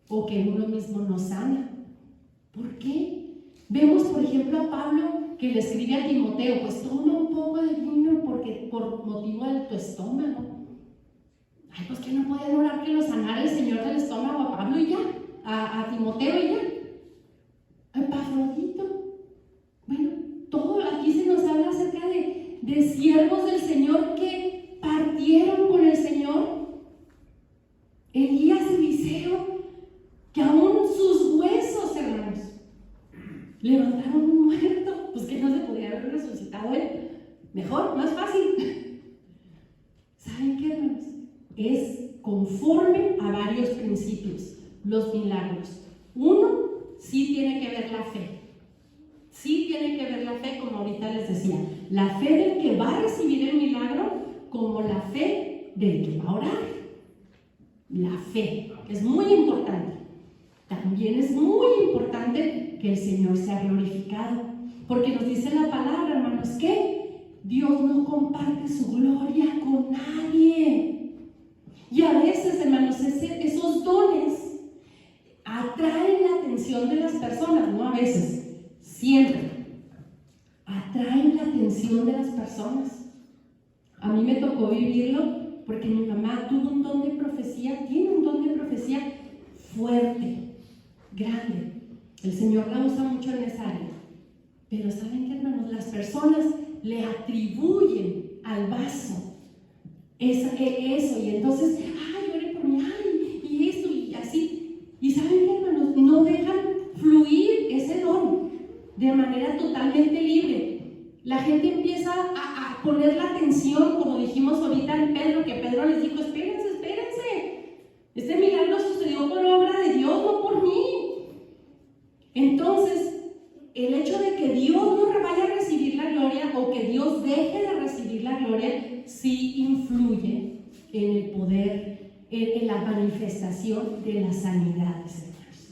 o que uno mismo no sana. ¿Por qué? Vemos, por ejemplo, a Pablo que le escribe a Timoteo, pues toma un poco de vino porque por motivo de tu estómago. Ay, pues que no podían orar que lo sanara el Señor del estómago a Pablo y ya, a Timoteo y ya. A Epafrodito. Bueno, todo aquí se nos habla acerca de siervos del Señor que partieron con el Señor. Elías, Eliseo, que aún sus huesos, hermanos, levantaron un muerto, pues que no se podría haber resucitado él. Mejor, más fácil. ¿Saben qué, hermanos? Es conforme a varios principios, los milagros. Uno, sí tiene que ver la fe. Sí tiene que ver la fe, como ahorita les decía. La fe del que va a recibir el milagro, como la fe del que va a orar. La fe es muy importante. También es muy importante que el Señor sea glorificado, porque nos dice la palabra, hermanos, que Dios no comparte su gloria con nadie. Y a veces, hermanos, esos dones atraen la atención de las personas, no a veces, siempre atraen la atención de las personas. A mí me tocó vivirlo porque mi mamá tuvo un don de profecía, tiene un don de profecía fuerte, grande. El Señor la usa mucho en esa área. Pero ¿saben qué, hermanos? Las personas le atribuyen al vaso eso, y entonces, ay, ore por mí, ay, y esto, y así. Y ¿saben qué, hermanos? No dejan fluir ese don de manera totalmente libre. La gente empieza a poner la atención, como dijimos ahorita en Pedro, que Pedro les dijo, espérense, este milagro sucedió por obra de Dios, no por mí. Entonces, el hecho de que Dios no vaya a recibir la gloria o que Dios deje de recibir la gloria, sí influye en el poder, en la manifestación de las sanidades, hermanos.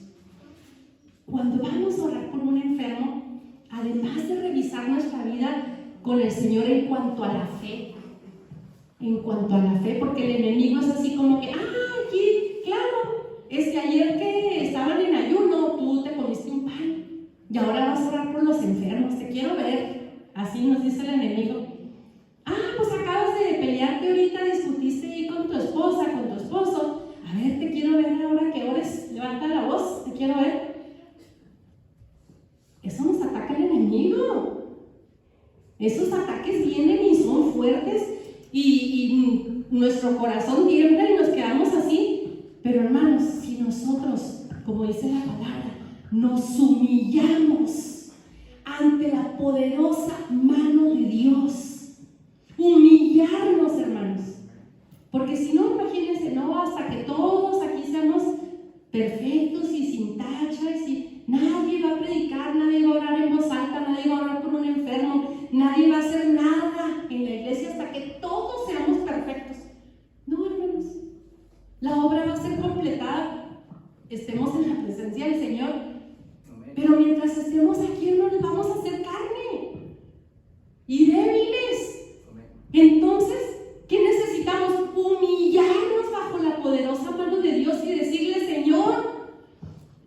Cuando vamos a orar por un enfermo, además de revisar nuestra vida con el Señor en cuanto a la fe, porque el enemigo es así como que, aquí, claro, ayer que estaban en ayuno, tú te comiste un pan y ahora vas a orar por los enfermos, te quiero ver. Así nos dice el enemigo. Pues acabas de pelearte ahorita, discutiste ahí con tu esposa, con tu esposo. A ver, te quiero ver ahora que ores, levanta la voz, te quiero ver. Eso nos ataca el enemigo. Esos ataques vienen y son fuertes y nuestro corazón tiembla y nos quedamos así. Pero hermanos, si nosotros, como dice la palabra, nos humillamos ante la poderosa mano de Dios, humillarnos, hermanos, porque si no, imagínense, no, hasta que todos aquí seamos perfectos y sin tachas y nadie va a predicar, nadie va a orar en voz alta, nadie va a orar por un enfermo, nadie va a hacer nada en la iglesia hasta que todos seamos perfectos. No, hermanos, la obra va a ser completada, estemos en la presencia del Señor. Amén. Pero mientras estemos aquí, hermanos, vamos a hacer carne y débiles. Amén. Entonces, ¿qué necesitamos? Humillarnos bajo la poderosa mano de Dios y decirle, Señor,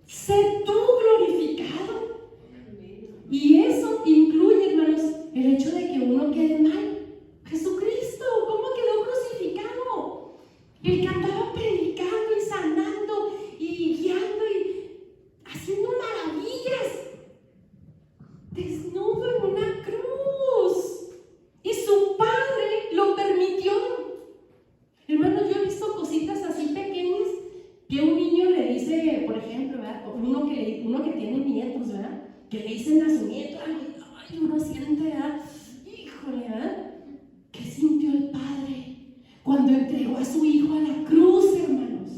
sé tú glorificado. Y eso incluye, hermanos, el hecho de que uno quede mal. Jesucristo, ¿cómo quedó crucificado? El que andaba predicando y sanando y guiando y haciendo maravillas, desnudo en una cruz, y su Padre lo permitió. Hermanos, yo he visto cositas así pequeñas que un niño le dice, por ejemplo, ¿verdad? Uno que tiene nietos, ¿verdad? Que le dicen a su nieto, ay, uno siente, ¿verdad? Híjole, ¿verdad? ¿Qué sintió el Padre cuando entregó a su hijo a la cruz, hermanos?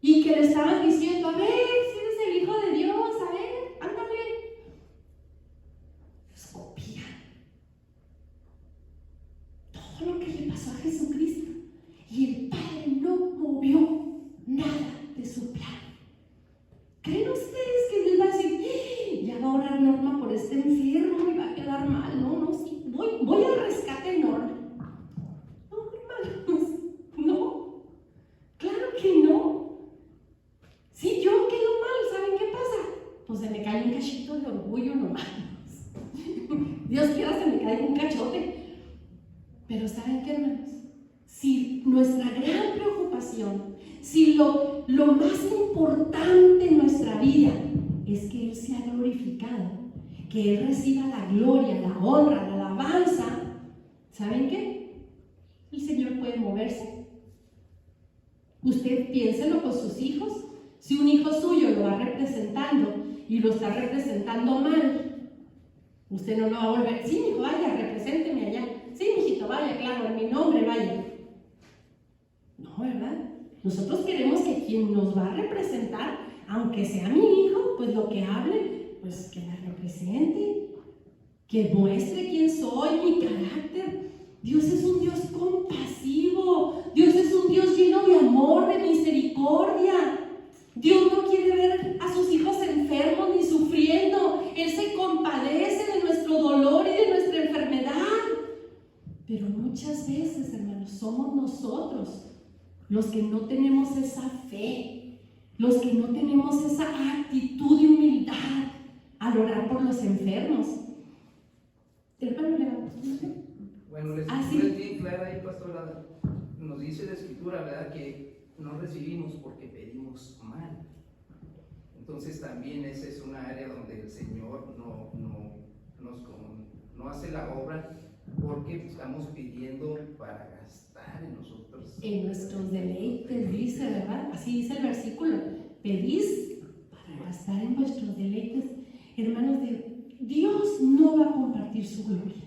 Y que le estaban diciendo, a ver, si eres el Hijo de Dios, a ver, ándale. Escupían todo lo que le pasó a Jesucristo. Y el Padre no movió nada de su plan. ¿Creen ustedes que Dios va a decir, ya va a orar Norma por este enfermo y va a quedar mal? No, sí, voy al rescate de Norma. No, hermanos, no. Pero ¿saben qué, hermanos? Si nuestra gran preocupación, si lo más importante en nuestra vida es que Él sea glorificado, que Él reciba la gloria, la honra, la alabanza, ¿saben qué? El Señor puede moverse. Usted piénselo con sus hijos. Si un hijo suyo lo va representando y lo está representando mal, usted no lo va a volver. Sí, hijo, vaya, represénteme allá. Sí, mijito, vaya, claro, en mi nombre, vaya. No, ¿verdad? Nosotros queremos que quien nos va a representar, aunque sea mi hijo, pues lo que hable, pues que la represente, que muestre quién soy, mi carácter. Dios es un Dios compasivo, Dios es un Dios lleno de amor, de misericordia. Dios no quiere ver a sus hijos enfermos ni sufriendo. Él se compadece de nuestro dolor y de nuestra enfermedad. Pero muchas veces, hermanos, somos nosotros los que no tenemos esa fe, los que no tenemos esa actitud de humildad al orar por los enfermos. Hermano, levantamos. Bueno, la escritura es bien clara ahí, pastora. Nos dice la escritura, ¿verdad?, que no recibimos porque pedimos mal. Entonces también esa es una área donde el Señor no hace la obra, porque estamos pidiendo para gastar en nosotros. En nuestros deleites, dice, ¿verdad? Así dice el versículo. Pedís para gastar en vuestros deleites. Hermanos, Dios no va a compartir su gloria.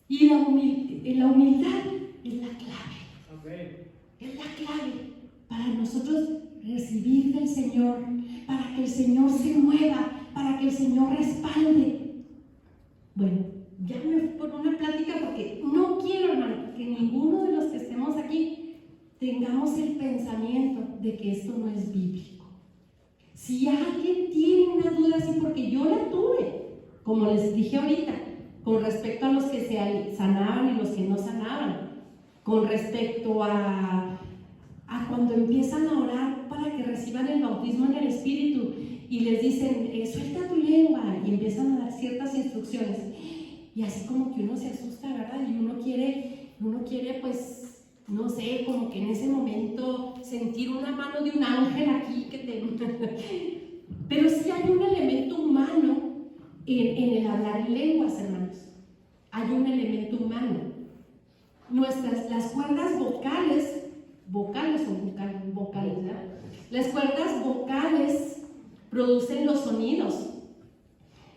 Y la humildad es la clave. Es la clave para nosotros recibir del Señor, para que el Señor se mueva, para que el Señor respalde. Bueno, ya me fui por una plática porque no quiero, hermano, que ninguno de los que estemos aquí tengamos el pensamiento de que esto no es bíblico. Si alguien tiene una duda así, porque yo la tuve, como les dije ahorita, con respecto a los que se sanaban y los que no sanaban, con respecto a cuando empiezan a orar para que reciban el bautismo en el Espíritu y les dicen, suelta tu lengua, y empiezan a dar ciertas instrucciones. Y así como que uno se asusta, ¿verdad? Y uno quiere, pues, no sé, como que en ese momento sentir una mano de un ángel aquí que te... Pero sí hay un elemento humano en el hablar en lenguas, hermanos. Hay un elemento humano. Las cuerdas vocales ¿verdad? Las cuerdas vocales producen los sonidos,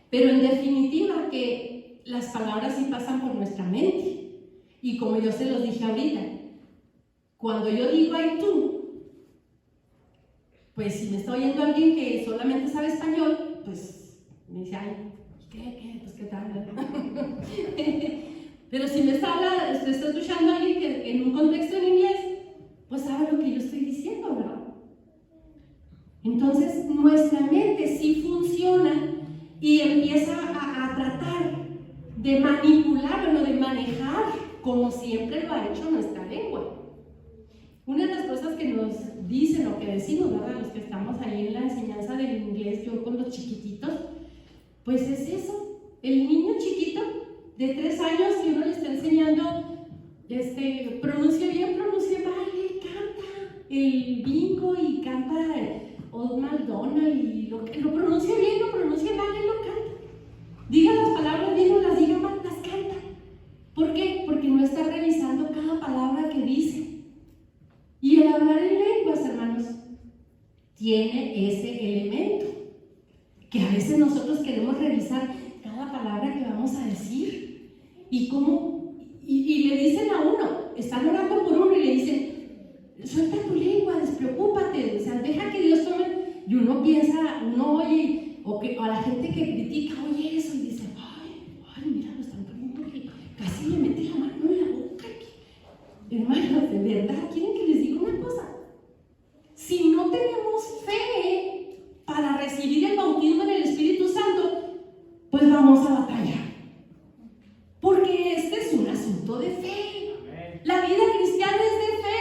pero en definitiva que las palabras sí pasan por nuestra mente. Y como yo se los dije ahorita, cuando yo digo ay tú, pues si me está oyendo alguien que solamente sabe español, pues me dice ay, ¿qué? Pues qué tal. Pero si me está escuchando a alguien que en un contexto en inglés, pues sabe lo que yo estoy diciendo, ¿verdad? Entonces nuestra mente sí funciona y empieza a tratar de manipular, bueno, de manejar, como siempre lo ha hecho nuestra lengua. Una de las cosas que nos dicen o que decimos, ¿verdad?, los que estamos ahí en la enseñanza del inglés, yo con los chiquititos, pues es eso, el niño chiquito de 3 años que uno le está enseñando, pronuncia bien, pronuncia mal, él canta el bingo y canta Old MacDonald y lo pronuncia bien, lo pronuncia mal, él lo canta. Diga las palabras bien o las diga mal, las canta. ¿Por qué? Porque no está revisando cada palabra que dice. Y el hablar en lenguas, hermanos, tiene ese elemento, que a veces nosotros queremos revisar cada palabra que vamos a decir. Y le dicen a uno, están orando por uno y le dicen, suelta tu lengua, despreocúpate, o sea, deja que Dios tome. Y uno piensa, uno oye, o a la gente que critica, oye eso, y dice, ay, mira, lo están poniendo que casi le mete la mano en la boca. Hermanos, de verdad, ¿quieren que les diga una cosa? Si no tenemos fe para recibir el bautismo en el Espíritu Santo, pues vamos a batallar. Porque este es un asunto de fe. La vida cristiana es de fe.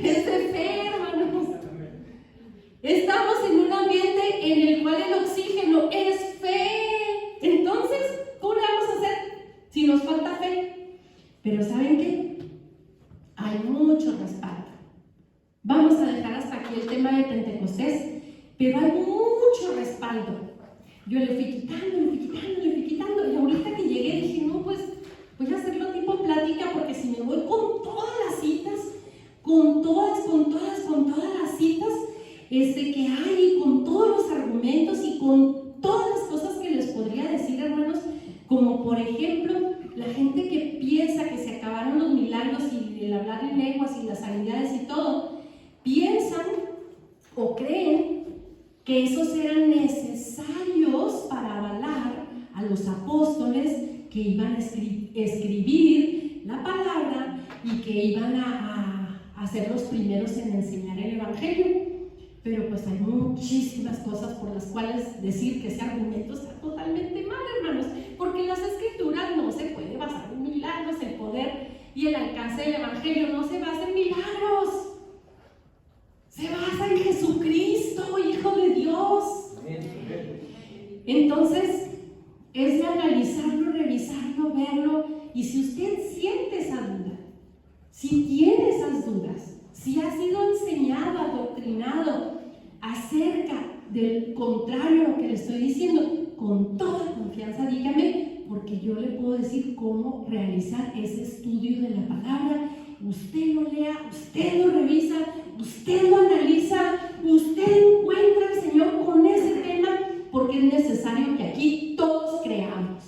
Es de fe, hermanos. Estamos en un ambiente en el cual el oxígeno es fe. Entonces, ¿cómo le vamos a hacer si nos falta fe? Pero ¿saben qué? Hay mucho respaldo. Vamos a dejar hasta aquí el tema de Pentecostés, pero hay mucho respaldo. Yo le fui quitando, y ahorita que llegué dije, no, pues voy a hacerlo tipo plática, porque si me voy con todas las citas, con todas las citas que hay, con todos los argumentos y con todas las cosas que les podría decir, hermanos, como por ejemplo, la gente que piensa que se acabaron los milagros y el hablar en lenguas y las sanidades y todo, piensan o creen que esos eran necesarios para avalar a los apóstoles que iban a escribir la palabra y que iban a ser los primeros en enseñar el evangelio. Pero pues hay muchísimas cosas por las cuales decir que ese argumento está totalmente mal, hermanos, porque las escrituras no se puede basar en milagros. El poder y el alcance del evangelio no se basa en milagros, se basa en Jesucristo, Hijo de Dios. Entonces es de analizarlo, revisarlo, verlo, y si usted siente esa duda, si tiene esas dudas, si ha sido enseñado, adoctrinado acerca del contrario a lo que le estoy diciendo, con toda confianza dígame, porque yo le puedo decir cómo realizar ese estudio de la palabra. Usted lo lea, usted lo revisa, usted lo analiza, usted encuentra al Señor con ese tema, porque es necesario que aquí todos creamos.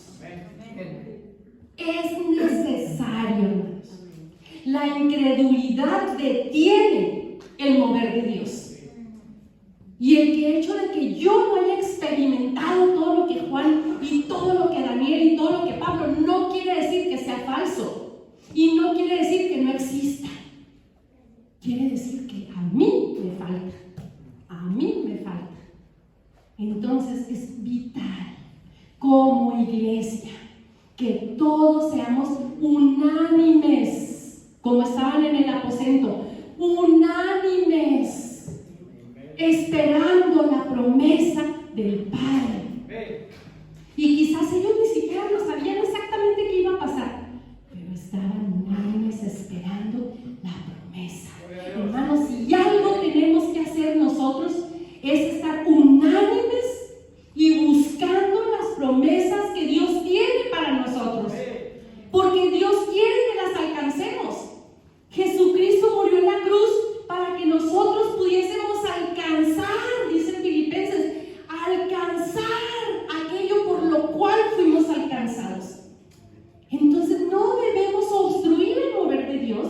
Es necesario, hermanos. La incredulidad detiene el mover de Dios. Y el hecho de que yo no haya experimentado todo lo que Juan y todo lo que Daniel y todo lo que Pablo, no quiere decir que sea falso. Y no quiere decir que no exista. Quiere decir que a mí me falta. A mí me falta. Entonces es vital, como iglesia, que todos seamos unánimes, como estaban en el aposento, unánimes, esperando la promesa del Padre. Y quizás ellos ni siquiera lo sabían exactamente qué iba a pasar, pero estaban unánimes esperando la promesa. Hermanos, si algo tenemos que hacer nosotros es estar unánimes y buscando las promesas que Dios tiene para nosotros, porque Dios quiere que las alcancemos. Jesucristo murió en la cruz para que nosotros pudiésemos alcanzar, dice Filipenses, alcanzar aquello por lo cual fuimos alcanzados. Entonces no debemos obstruir el mover de Dios.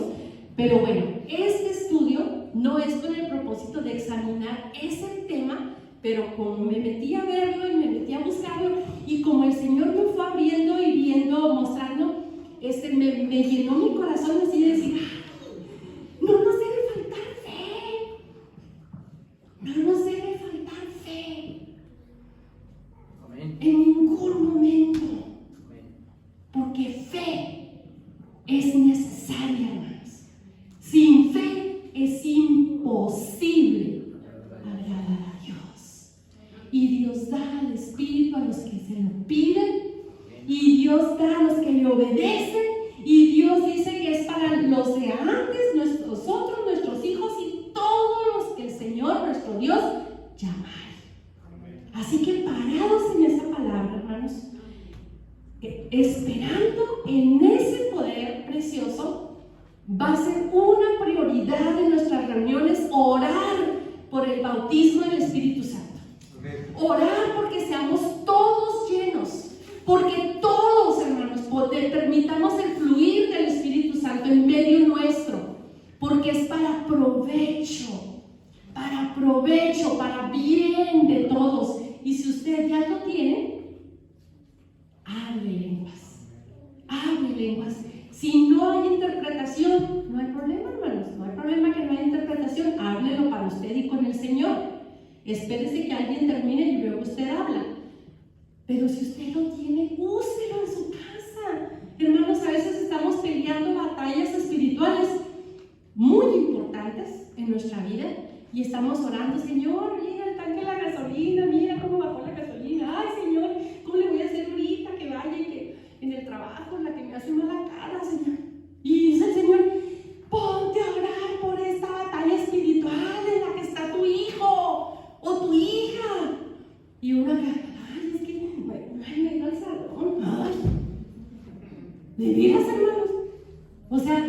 Pero bueno, este estudio no es con el propósito de examinar ese tema, pero como me metí a verlo y me metí a buscarlo, y como el Señor me fue abriendo y viendo, mostrando, me llenó mi corazón así de decir, no nos debe faltar fe, no nos debe faltar fe. Amén. En ningún momento, porque fe es necesaria, hermanos. Sin fe es imposible agradar a Dios. Y Dios da al Espíritu a los que se lo piden, y Dios da a los que le obedecen, y Dios dice que es para los de antes, nosotros, nuestros hijos y todos los que el Señor, nuestro Dios, llamare. Así que parados en esa palabra, hermanos, esperando en ese poder precioso, va a ser una prioridad de nuestras reuniones orar por el bautismo del Espíritu Santo. Orar porque seamos todos llenos, porque todos, hermanos, permitamos el fluir del Espíritu Santo en medio nuestro, porque es para provecho, para bien de todos. Y si usted ya lo tiene, hable lenguas. Si no hay interpretación, no hay problema, hermanos, no hay problema que no haya interpretación, háblelo para usted y con el Señor. Espérese que alguien termine y luego usted habla. Pero si usted lo tiene, úselo en su casa. Hermanos, a veces estamos peleando batallas espirituales muy importantes en nuestra vida y estamos orando, Señor, mira el tanque de la gasolina, mira cómo bajó la gasolina, ay Señor, ¿cómo le voy a hacer ahorita que vaya y que en el trabajo la que me hace mala cara, Señor? O sea,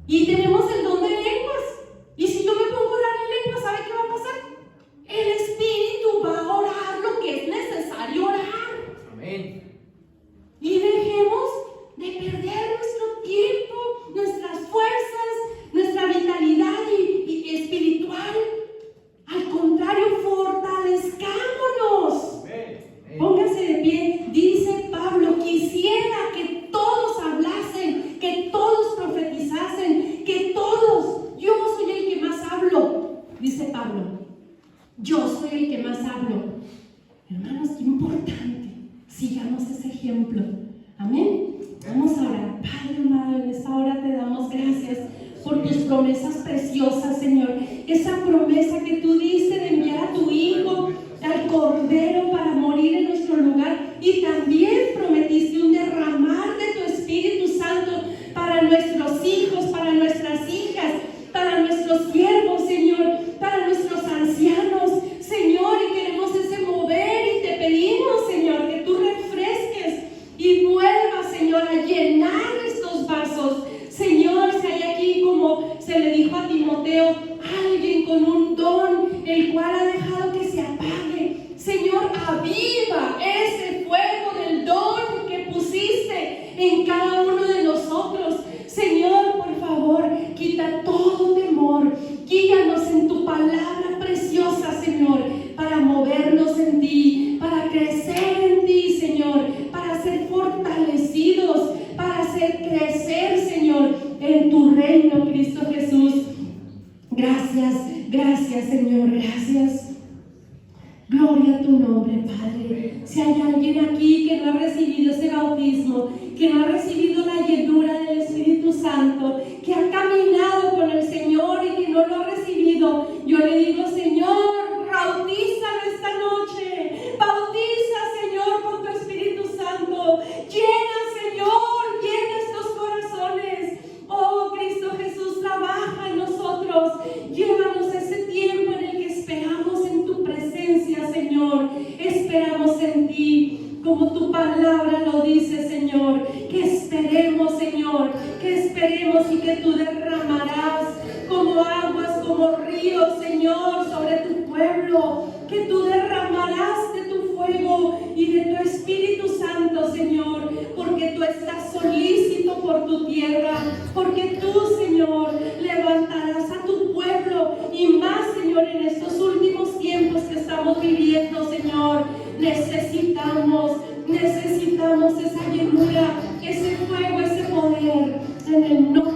y tenemos el don de lenguas. Y si yo me pongo a orar en lenguas, ¿sabe qué va a pasar? El Espíritu va a orar lo que es necesario orar. Amén. Y dejemos de perder nuestro tiempo, nuestras fuerzas, nuestra vitalidad y espiritual. Al contrario, fortalezcámonos. Póngase de pie. Dice Pablo: quisiera que todos hablasen, que todos profetizasen, que todos. Yo soy el que más hablo, dice Pablo. Yo soy el que más hablo. Hermanos, qué importante. Sigamos ese ejemplo. Amén. Vamos a orar. Padre amado, en esta hora te damos gracias por tus promesas preciosas, Señor. Esa promesa que tú diste de enviar a tu Hijo, al Cordero, para morir en nuestro lugar. Y también prometiste un derramar de tu Espíritu Santo para nuestros hijos, para nuestras hijas, para nuestros siervos, Señor, para nuestros ancianos, Señor. Y queremos ese mover y te pedimos, Señor, que tú refresques y vuelvas, Señor, a llenar estos vasos. Señor, si hay aquí, como se le dijo a Timoteo, alguien con un don, el cual ha dejado que se apague, Señor, aviva ese fuego del don que pusiste en cada uno de nosotros. Señor, por favor, quita todo temor, guíanos en tu palabra preciosa, Señor, para movernos en ti, para crecer en ti, Señor, para ser fortalecidos, para hacer crecer, Señor, en tu reino, Cristo Jesús. Gracias, gracias, Señor, gracias. Gloria a tu nombre, Padre. Si hay alguien aquí que no ha recibido ese bautismo, que no ha recibido la llenura del Espíritu Santo, que ha caminado con el Señor y que no lo ha recibido, yo le digo: Señor, bautízalo esta noche. Bautiza, Señor, con tu Espíritu Santo. Llena, Señor, llena estos corazones. Oh, Cristo Jesús, trabaja en nosotros. Llévanos ese tiempo en el que esperamos en tu presencia, Señor. Esperamos en ti, como tu palabra lo dice, Señor. Que esperemos, Señor, que esperemos y que tú derramarás como aguas, como ríos, Señor, sobre tu pueblo. Que tú derramarás de tu fuego y de tu Espíritu Santo, Señor, porque tú estás solícito por tu tierra, porque tú, Señor, levantarás a tu pueblo, y más, Señor, en estos últimos tiempos que estamos viviendo, Señor. Necesitamos esa llenura, ese fuego, ese poder, en el nombre